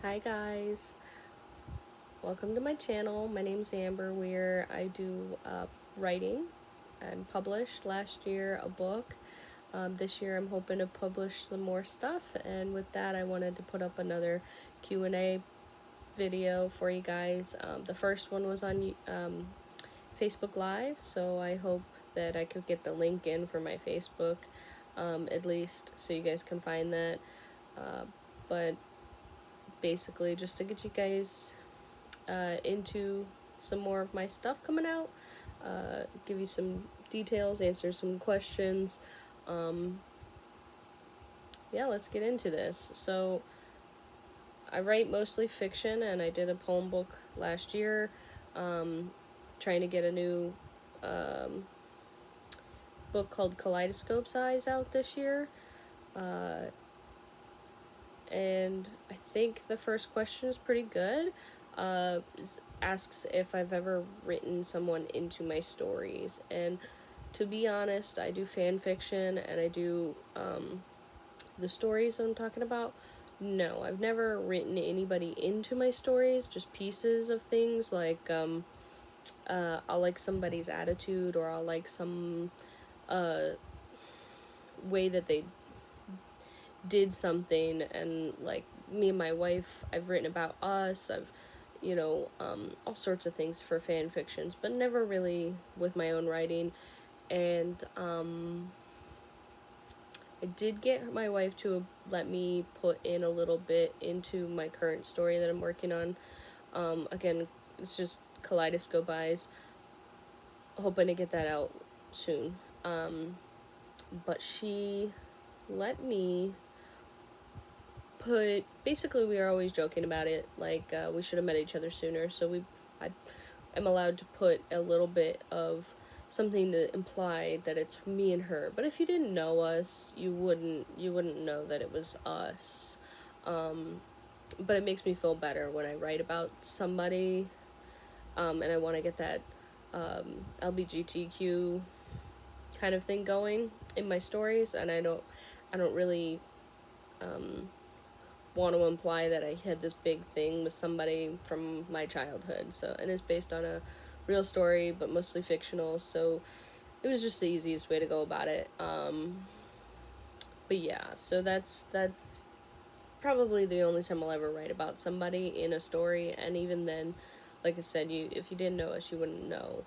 Hi guys, welcome to my channel. My name's Amber Weir. I do writing and published last year a book. This year I'm hoping to publish some more stuff, and with that I wanted to put up another Q&A video for you guys. The first one was on Facebook Live, so I hope that I could get the link in for my Facebook at least so you guys can find that. But basically just to get you guys into some more of my stuff coming out, give you some details, answer some questions. Yeah, let's get into this. So I write mostly fiction, and I did a poem book last year, trying to get a new book called Kaleidoscope's Eyes out this year. And I think the first question is pretty good. Asks if I've ever written someone into my stories, and to be honest, I do fan fiction and I do the stories that I'm talking about. No, I've never written anybody into my stories, just pieces of things like I'll like somebody's attitude, or I'll like some way that they did something, and like me and my wife, I've written about us, I've all sorts of things for fan fictions, but never really with my own writing. And I did get my wife to let me put in a little bit into my current story that I'm working on. Again, it's just Kaleidoscope Eyes, hoping to get that out soon. But she let me put, basically we are always joking about it, like we should have met each other sooner, so I am allowed to put a little bit of something to imply that it's me and her. But if you didn't know us, you wouldn't know that it was us. But it makes me feel better when I write about somebody, and I want to get that LGBTQ kind of thing going in my stories, and I don't really want to imply that I had this big thing with somebody from my childhood. So, and it's based on a real story, but mostly fictional. So, it was just the easiest way to go about it. But yeah, so that's probably the only time I'll ever write about somebody in a story, and even then, like I said, if you didn't know us, you wouldn't know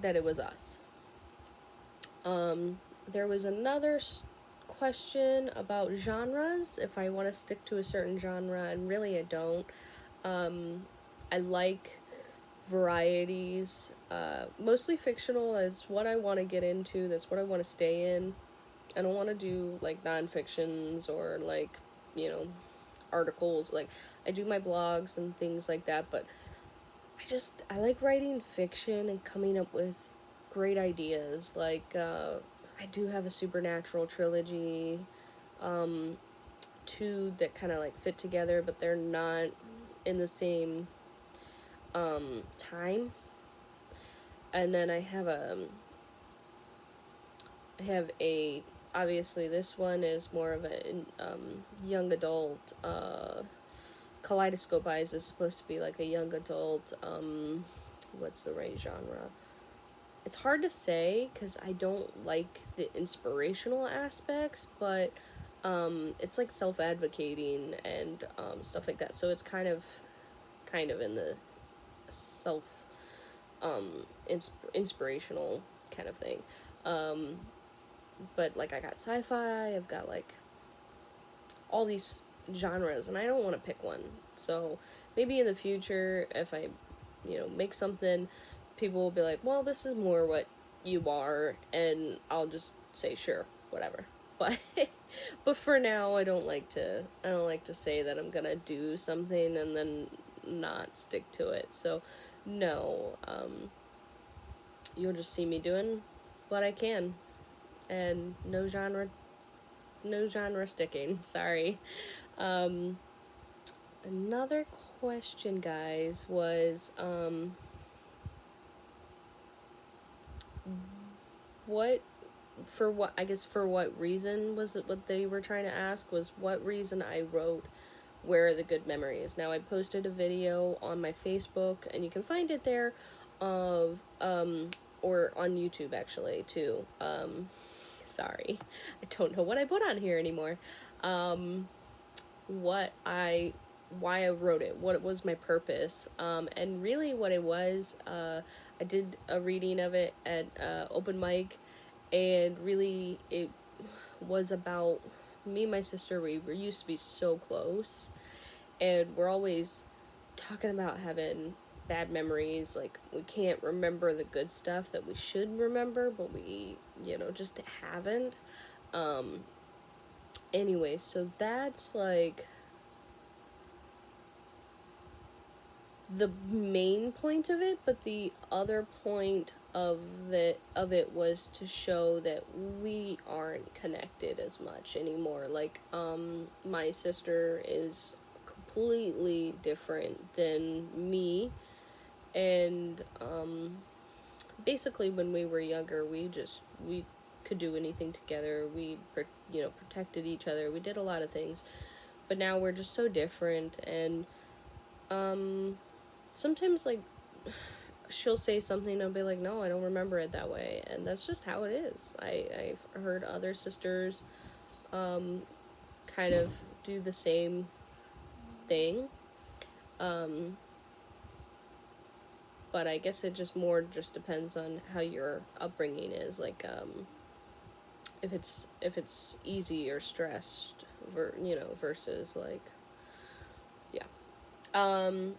that it was us. There was another question about genres, if I want to stick to a certain genre, and really I don't. I like varieties, mostly fictional. It's what I want to get into, that's what I want to stay in. I don't want to do like non-fictions or like, you know, articles. Like, I do my blogs and things like that, but I like writing fiction and coming up with great ideas. Like, I do have a supernatural trilogy, two that kind of like fit together, but they're not in the same time. And then I have a, obviously this one is more of a young adult. Kaleidoscope Eyes is supposed to be like a young adult. What's the right genre? It's hard to say because I don't like the inspirational aspects, but it's like self-advocating and stuff like that. So it's kind of in the self inspirational kind of thing. Um, but like I got sci-fi, I've got like all these genres, and I don't want to pick one. So maybe in the future, if I, make something, people will be like, well, this is more what you are, and I'll just say, sure, whatever. But but for now, I don't like to say that I'm gonna do something and then not stick to it. So no, you'll just see me doing what I can, and no genre sticking. Sorry. Um, Another question, guys, was what for what reason was it? What they were trying to ask was what reason I wrote where are the good memories. Now, I posted a video on my Facebook, and you can find it there, of, or on YouTube actually, too. Sorry, I don't know what I put on here anymore. What I Why I wrote it, what was my purpose, and really what it was. I did a reading of it at open mic, and really it was about me and my sister. We were used to be so close, and we're always talking about having bad memories. Like, we can't remember the good stuff that we should remember, but we, just haven't. Um, anyway, so that's like the main point of it, but the other point of it was to show that we aren't connected as much anymore. Like, my sister is completely different than me, and basically when we were younger, we could do anything together. We protected each other. We did a lot of things, but now we're just so different. And sometimes, like, she'll say something and I'll be like, no, I don't remember it that way, and that's just how it is. I've heard other sisters kind of do the same thing, but I guess it just depends on how your upbringing is. Like, if it's easy or stressed, versus, like, yeah.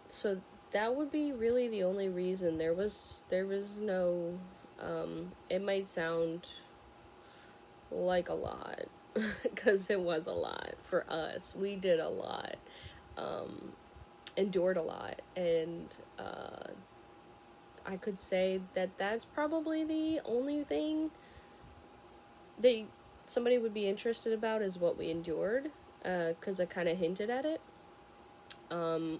So that would be really the only reason. There was no, it might sound like a lot, because it was a lot for us. We did a lot, endured a lot, and I could say that that's probably the only thing that somebody would be interested about, is what we endured, because I kind of hinted at it,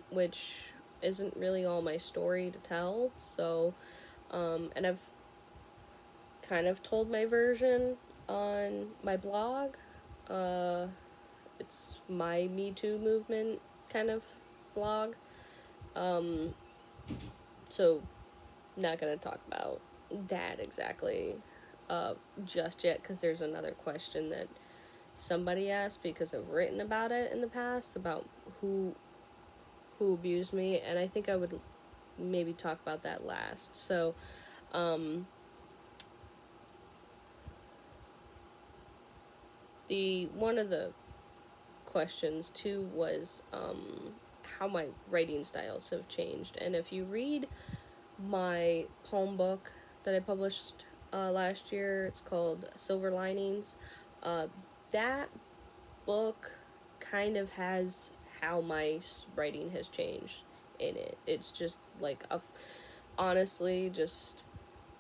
which isn't really all my story to tell. So, and I've kind of told my version on my blog. It's my Me Too movement kind of blog. So not gonna talk about that exactly just yet, because there's another question that somebody asked, because I've written about it in the past, about who abused me, and I think I would maybe talk about that last. So, the one of the questions too was how my writing styles have changed. And if you read my poem book that I published last year, it's called Silver Linings. That book kind of has how my writing has changed in it. It's just like honestly, just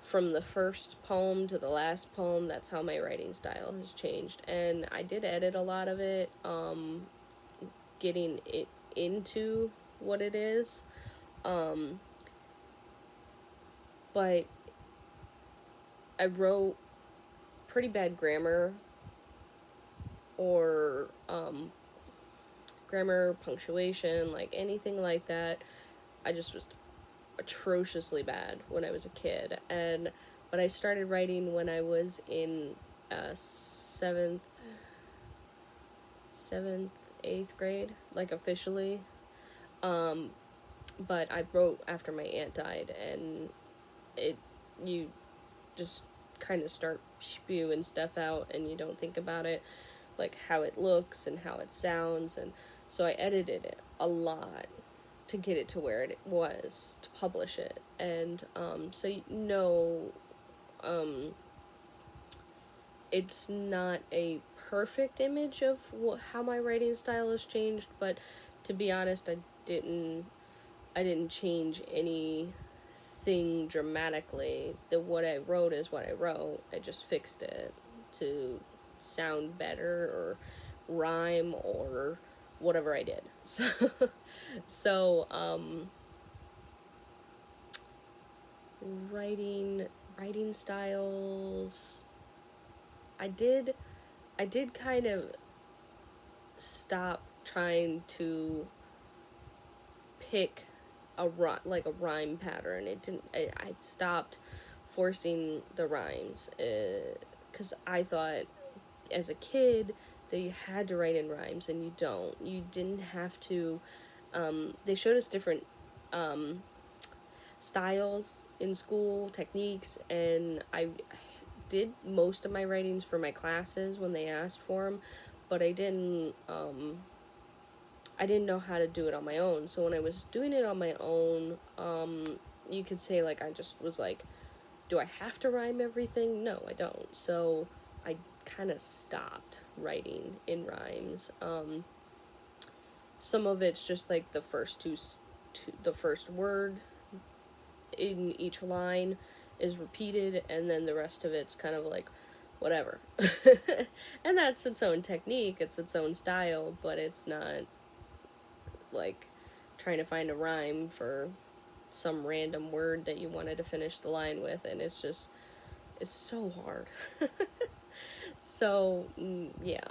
from the first poem to the last poem, that's how my writing style has changed. And I did edit a lot of it, getting it into what it is. But I wrote pretty bad grammar, or grammar, punctuation, like anything like that. I just was atrociously bad when I was a kid. But I started writing when I was in seventh, eighth grade, like, officially. But I wrote after my aunt died, and you just kind of start spewing stuff out, and you don't think about it, like how it looks and how it sounds. And so I edited it a lot to get it to where it was to publish it. And so it's not a perfect image of how my writing style has changed, but to be honest, I didn't change anything dramatically. What I wrote is what I wrote. I just fixed it to sound better, or rhyme, or whatever I did. So writing styles, I did kind of stop trying to pick like a rhyme pattern. It didn't. I stopped forcing the rhymes because I thought as a kid that you had to write in rhymes, and you don't. You didn't have to. They showed us different styles in school, techniques, and I did most of my writings for my classes when they asked for them, but I didn't know how to do it on my own. So when I was doing it on my own, you could say, like, I just was like, do I have to rhyme everything? No, I don't. So I kind of stopped writing in rhymes. Some of it's just like the the first word in each line is repeated, and then the rest of it's kind of like whatever. And that's its own technique, it's its own style, but it's not like trying to find a rhyme for some random word that you wanted to finish the line with, and it's so hard. So yeah,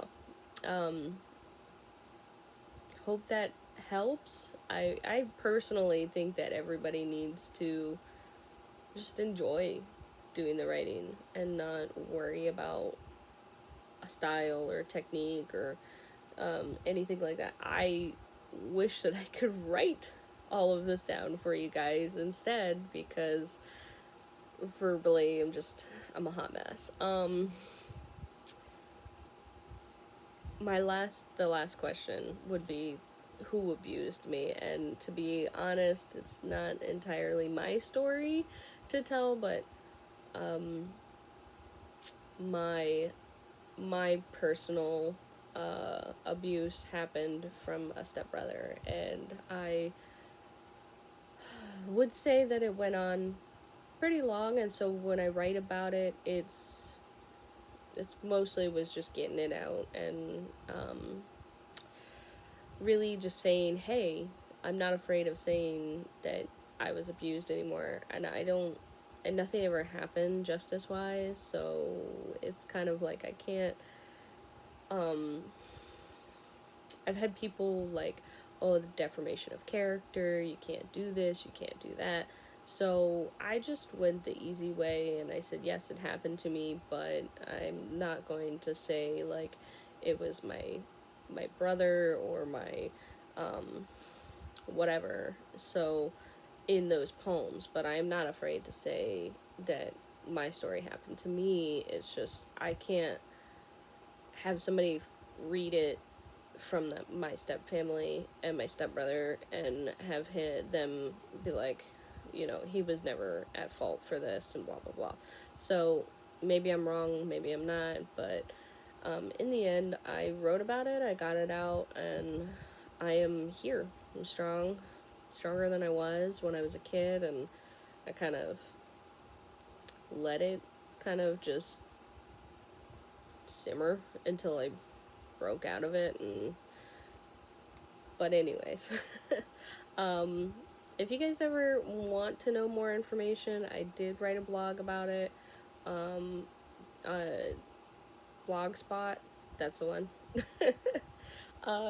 hope that helps. I personally think that everybody needs to just enjoy doing the writing and not worry about a style or a technique or anything like that. I wish that I could write all of this down for you guys instead, because verbally I'm a hot mess. The last question would be, who abused me? And to be honest, it's not entirely my story to tell, but my personal abuse happened from a stepbrother, and I would say that it went on pretty long, and so when I write about it, it's mostly was just getting it out, and really just saying, hey, I'm not afraid of saying that I was abused anymore, and and nothing ever happened justice wise, so it's kind of like I can't, I've had people like, oh, the defamation of character, you can't do this, you can't do that. So I just went the easy way, and I said, yes, it happened to me, but I'm not going to say like it was my brother or my whatever. So in those poems, but I am not afraid to say that my story happened to me. It's just I can't have somebody read it from my step family and my stepbrother and have them be like, he was never at fault for this and blah blah blah. So maybe I'm wrong, maybe I'm not, but in the end, I wrote about it, I got it out, and I am here. I'm stronger than I was when I was a kid, and I kind of let it kind of just simmer until I broke out of it. But anyways, if you guys ever want to know more information, I did write a blog about it. Blogspot, that's the one.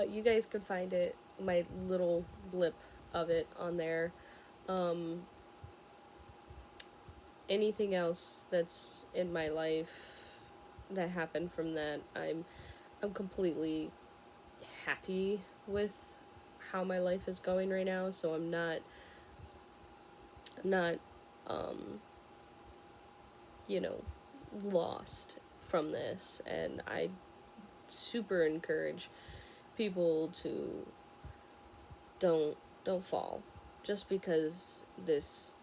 You guys could find it, my little blip of it on there. Anything else that's in my life that happened from that, I'm completely happy with how my life is going right now, so I'm not um lost from this, and I super encourage people to don't fall. Just because this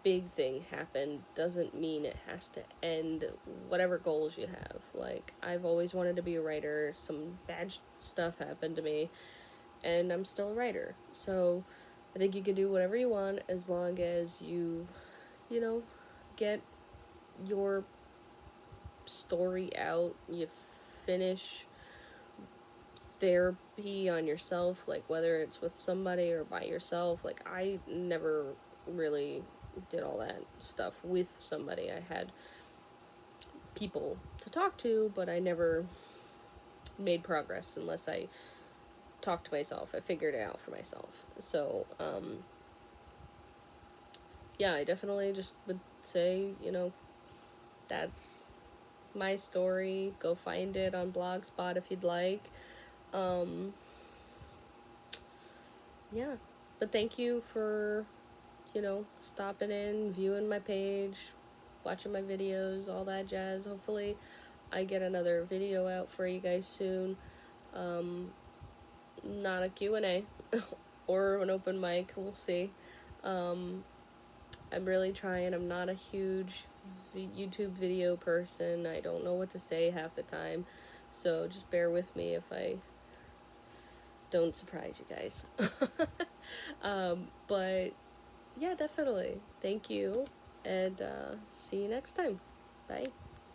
big thing happened doesn't mean it has to end whatever goals you have. Like, I've always wanted to be a writer. Some bad stuff happened to me, and I'm still a writer. So I think you can do whatever you want as long as you get your story out, you finish therapy on yourself, like whether it's with somebody or by yourself. Like, I never really did all that stuff with somebody. I had people to talk to, but I never made progress unless I talked to myself. I figured it out for myself. So, yeah, I definitely just would say, you know, that's my story. Go find it on Blogspot if you'd like. Um, yeah. But thank you for, you know, stopping in, viewing my page, watching my videos, all that jazz. Hopefully I get another video out for you guys soon. Not a Q&A or an open mic, we'll see. I'm really trying. I'm not a huge YouTube video person. I don't know what to say half the time. So just bear with me if I don't surprise you guys. But yeah, definitely. Thank you. And see you next time. Bye.